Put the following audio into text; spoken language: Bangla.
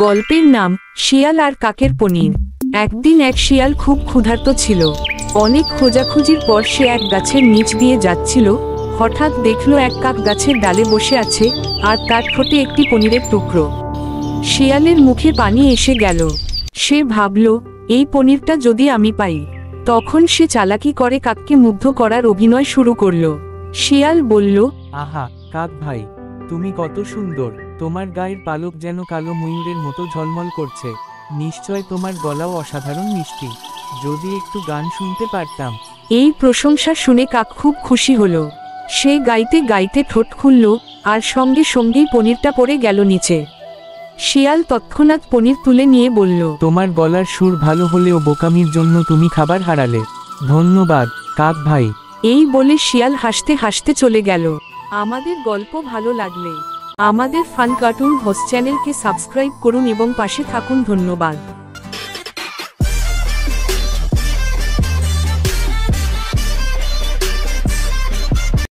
গল্পের নাম শিয়াল আর কাকের পনির। একদিন এক শিয়াল খুব ক্ষুধার্ত ছিল। অনেক খোঁজাখুঁজির পর সে এক গাছের নিচ দিয়ে যাচ্ছিল। হঠাৎ দেখল এক কাক গাছের ডালে বসে আছে, আর তার ঠোঁটে একটি পনিরের টুকরো। শিয়ালের মুখে পানি এসে গেল। সে ভাবল, এই পনিরটা যদি আমি পাই। তখন সে চালাকি করে কাককে মুগ্ধ করার অভিনয় শুরু করল। শিয়াল বলল, আহা কাক ভাই, তুমি কত সুন্দর, তোমার গায়ের পালক যেন কালো ময়ূরের মতো ঝলমল করছে। নিশ্চয় তোমার গলাও অসাধারণ মিষ্টি, যদি একটু গান শুনতে পারতাম। এই প্রশংসা শুনে কাক খুব খুশি হলো। সে গাইতে গাইতে ঠোঁট খুলল, আর সঙ্গে সঙ্গেই পনিরটা পড়ে গেল নিচে। শিয়াল তৎক্ষণাৎ পনির তুলে নিয়ে বলল, তোমার গলার সুর ভালো হলেও বোকামির জন্য তুমি খাবার হারালে। ধন্যবাদ কাক ভাই। এই বলে শিয়াল হাসতে হাসতে চলে গেল। আমাদের গল্প ভালো লাগলে আমাদের ফান কার্টুন হোস্ট চ্যানেলকে সাবস্ক্রাইব করুন এবং পাশে থাকুন। ধন্যবাদ।